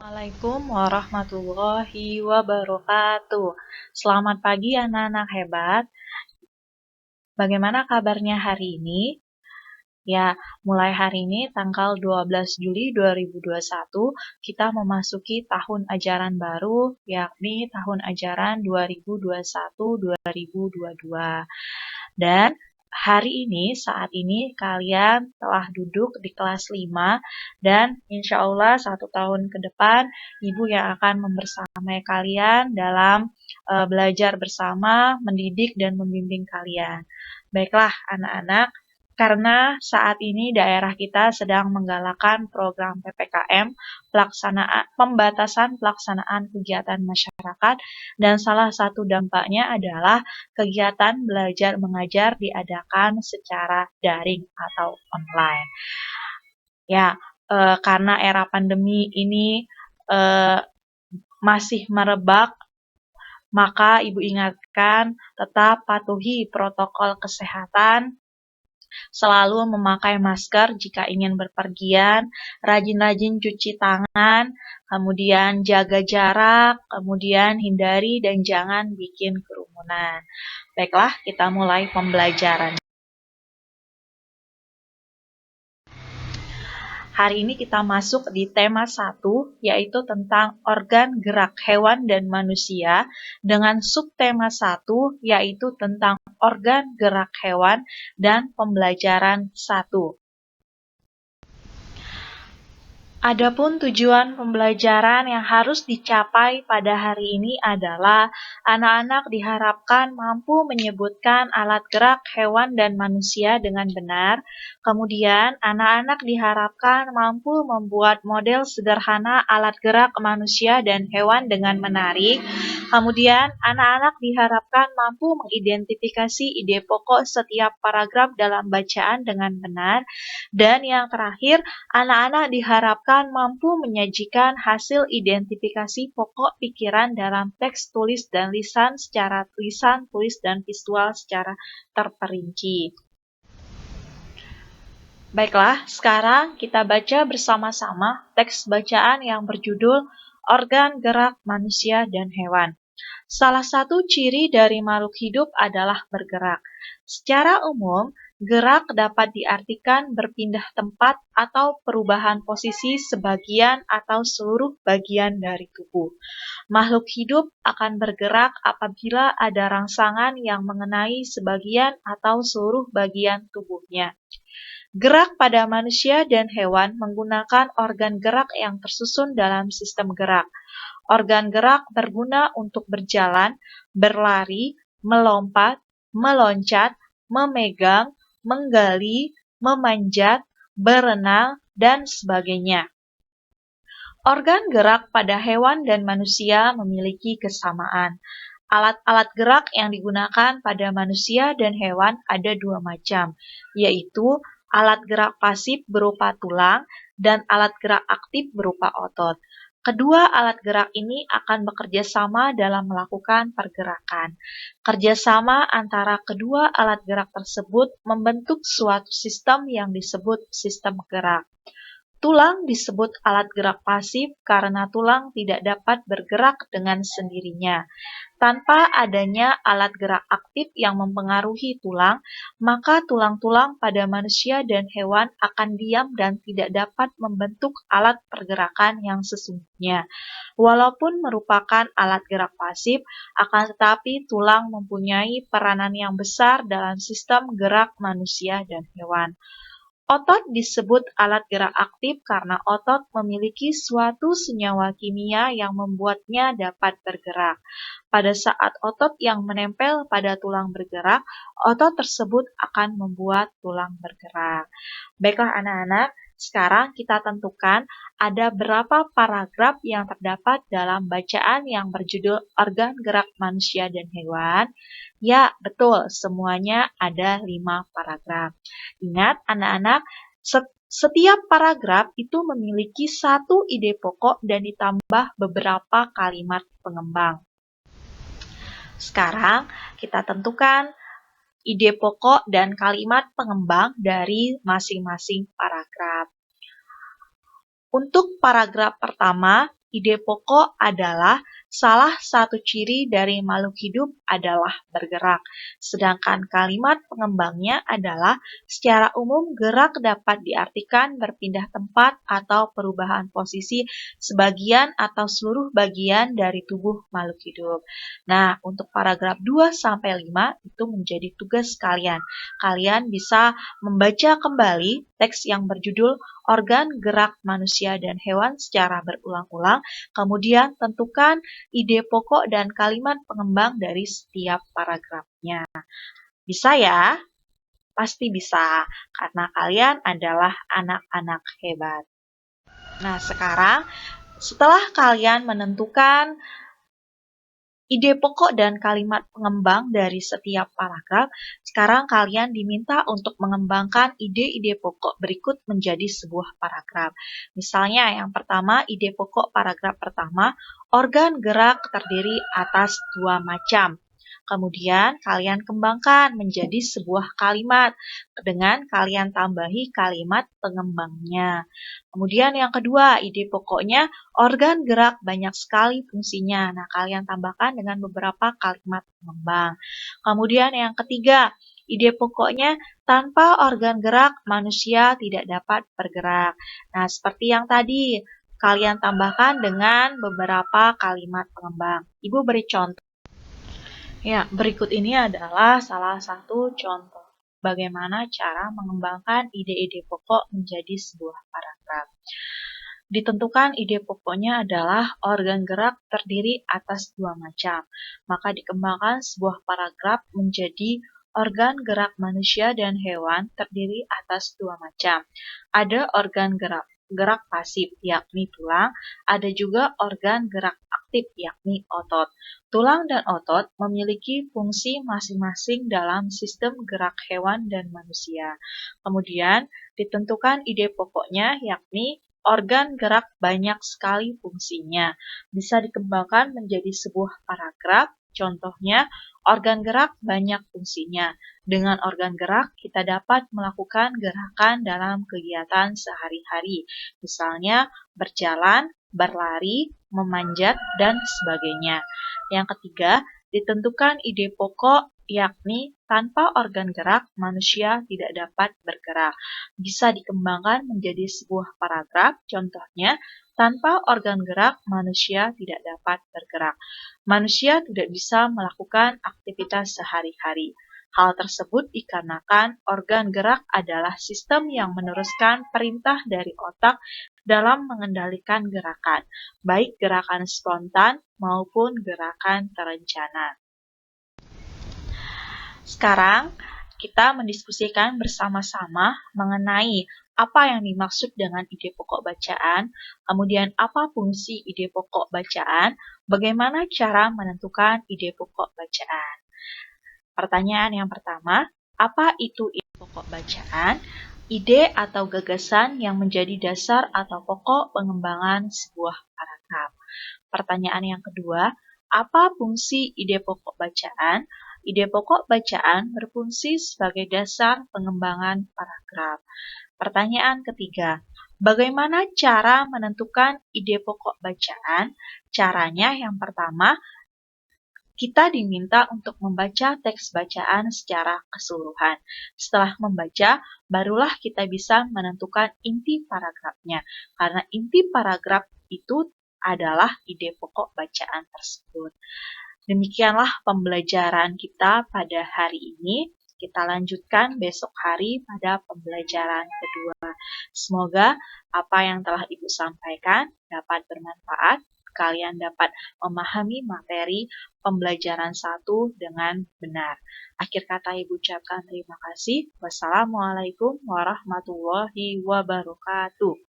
Assalamualaikum warahmatullahi wabarakatuh. Selamat pagi anak-anak hebat. Bagaimana kabarnya hari ini? Ya, mulai hari ini tanggal 12 Juli 2021 kita memasuki tahun ajaran baru, yakni tahun ajaran 2021-2022. Dan hari ini, saat ini kalian telah duduk di kelas 5 dan insya Allah 1 tahun ke depan Ibu yang akan membersamai kalian dalam belajar bersama, mendidik dan membimbing kalian. Baiklah anak-anak, karena saat ini daerah kita sedang menggalakkan program PPKM, pembatasan pelaksanaan kegiatan masyarakat, dan salah satu dampaknya adalah kegiatan belajar mengajar diadakan secara daring atau online. Ya, karena era pandemi ini masih merebak, maka Ibu ingatkan tetap patuhi protokol kesehatan, selalu memakai masker jika ingin berpergian, rajin-rajin cuci tangan, kemudian jaga jarak, kemudian hindari dan jangan bikin kerumunan. Baiklah, kita mulai pembelajaran. Hari ini kita masuk di tema 1, yaitu tentang organ gerak hewan dan manusia, dengan subtema 1, yaitu tentang organ gerak hewan dan pembelajaran 1. Adapun tujuan pembelajaran yang harus dicapai pada hari ini adalah anak-anak diharapkan mampu menyebutkan alat gerak hewan dan manusia dengan benar. Kemudian, anak-anak diharapkan mampu membuat model sederhana alat gerak manusia dan hewan dengan menarik. Kemudian, anak-anak diharapkan mampu mengidentifikasi ide pokok setiap paragraf dalam bacaan dengan benar. Dan yang terakhir, anak-anak diharapkan mampu menyajikan hasil identifikasi pokok pikiran dalam teks tulis dan lisan secara lisan, tulis, dan visual secara terperinci. Baiklah, sekarang kita baca bersama-sama teks bacaan yang berjudul Organ Gerak Manusia dan Hewan. Salah satu ciri dari makhluk hidup adalah bergerak. Secara umum, gerak dapat diartikan berpindah tempat atau perubahan posisi sebagian atau seluruh bagian dari tubuh. Makhluk hidup akan bergerak apabila ada rangsangan yang mengenai sebagian atau seluruh bagian tubuhnya. Gerak pada manusia dan hewan menggunakan organ gerak yang tersusun dalam sistem gerak. Organ gerak berguna untuk berjalan, berlari, melompat, meloncat, memegang, menggali, memanjat, berenang, dan sebagainya. Organ gerak pada hewan dan manusia memiliki kesamaan. Alat-alat gerak yang digunakan pada manusia dan hewan ada 2 macam, yaitu alat gerak pasif berupa tulang dan alat gerak aktif berupa otot. Kedua alat gerak ini akan bekerja sama dalam melakukan pergerakan. Kerjasama antara kedua alat gerak tersebut membentuk suatu sistem yang disebut sistem gerak. Tulang disebut alat gerak pasif karena tulang tidak dapat bergerak dengan sendirinya. Tanpa adanya alat gerak aktif yang mempengaruhi tulang, maka tulang-tulang pada manusia dan hewan akan diam dan tidak dapat membentuk alat pergerakan yang sesungguhnya. Walaupun merupakan alat gerak pasif, akan tetapi tulang mempunyai peranan yang besar dalam sistem gerak manusia dan hewan. Otot disebut alat gerak aktif karena otot memiliki suatu senyawa kimia yang membuatnya dapat bergerak. Pada saat otot yang menempel pada tulang bergerak, otot tersebut akan membuat tulang bergerak. Baiklah anak-anak, sekarang kita tentukan ada berapa paragraf yang terdapat dalam bacaan yang berjudul Organ Gerak Manusia dan Hewan. Ya, betul, semuanya ada 5 paragraf. Ingat anak-anak, setiap paragraf itu memiliki satu ide pokok dan ditambah beberapa kalimat pengembang. Sekarang kita tentukan ide pokok dan kalimat pengembang dari masing-masing paragraf. Untuk paragraf pertama, ide pokok adalah salah satu ciri dari makhluk hidup adalah bergerak. Sedangkan kalimat pengembangnya adalah secara umum gerak dapat diartikan berpindah tempat atau perubahan posisi sebagian atau seluruh bagian dari tubuh makhluk hidup. Nah, untuk paragraf 2 sampai 5 itu menjadi tugas kalian. Kalian bisa membaca kembali teks yang berjudul organ gerak manusia dan hewan secara berulang-ulang, kemudian tentukan ide pokok dan kalimat pengembang dari setiap paragrafnya. Bisa ya? Pasti bisa, karena kalian adalah anak-anak hebat. Nah, sekarang setelah kalian menentukan ide pokok dan kalimat pengembang dari setiap paragraf, sekarang kalian diminta untuk mengembangkan ide-ide pokok berikut menjadi sebuah paragraf. Misalnya yang pertama, ide pokok paragraf pertama, organ gerak terdiri atas dua macam. Kemudian kalian kembangkan menjadi sebuah kalimat dengan kalian tambahi kalimat pengembangnya. Kemudian yang kedua, ide pokoknya organ gerak banyak sekali fungsinya. Nah, kalian tambahkan dengan beberapa kalimat pengembang. Kemudian yang ketiga, ide pokoknya tanpa organ gerak manusia tidak dapat bergerak. Nah, seperti yang tadi, kalian tambahkan dengan beberapa kalimat pengembang. Ibu beri contoh. Ya, berikut ini adalah salah satu contoh bagaimana cara mengembangkan ide-ide pokok menjadi sebuah paragraf. Ditentukan ide pokoknya adalah organ gerak terdiri atas dua macam, maka dikembangkan sebuah paragraf menjadi organ gerak manusia dan hewan terdiri atas dua macam. Ada organ gerak pasif, yakni tulang, ada juga organ gerak aktif, yakni otot. Tulang dan otot memiliki fungsi masing-masing dalam sistem gerak hewan dan manusia. Kemudian, ditentukan ide pokoknya, yakni organ gerak banyak sekali fungsinya. Bisa dikembangkan menjadi sebuah paragraf. Contohnya, organ gerak banyak fungsinya. Dengan organ gerak, kita dapat melakukan gerakan dalam kegiatan sehari-hari. Misalnya, berjalan, berlari, memanjat, dan sebagainya. Yang ketiga, ditentukan ide pokok, yakni tanpa organ gerak, manusia tidak dapat bergerak. Bisa dikembangkan menjadi sebuah paragraf, contohnya, tanpa organ gerak, manusia tidak dapat bergerak. Manusia tidak bisa melakukan aktivitas sehari-hari. Hal tersebut dikarenakan organ gerak adalah sistem yang meneruskan perintah dari otak dalam mengendalikan gerakan, baik gerakan spontan maupun gerakan terencana. Sekarang, kita mendiskusikan bersama-sama mengenai apa yang dimaksud dengan ide pokok bacaan, kemudian apa fungsi ide pokok bacaan, bagaimana cara menentukan ide pokok bacaan. Pertanyaan yang pertama, apa itu ide pokok bacaan? Ide atau gagasan yang menjadi dasar atau pokok pengembangan sebuah paragraf. Pertanyaan yang kedua, apa fungsi ide pokok bacaan? Ide pokok bacaan berfungsi sebagai dasar pengembangan paragraf. Pertanyaan ketiga, bagaimana cara menentukan ide pokok bacaan? Caranya yang pertama, kita diminta untuk membaca teks bacaan secara keseluruhan. Setelah membaca, barulah kita bisa menentukan inti paragrafnya. Karena inti paragraf itu adalah ide pokok bacaan tersebut. Demikianlah pembelajaran kita pada hari ini. Kita lanjutkan besok hari pada pembelajaran kedua. Semoga apa yang telah Ibu sampaikan dapat bermanfaat. Kalian dapat memahami materi pembelajaran 1 dengan benar. Akhir kata Ibu ucapkan terima kasih. Wassalamualaikum warahmatullahi wabarakatuh.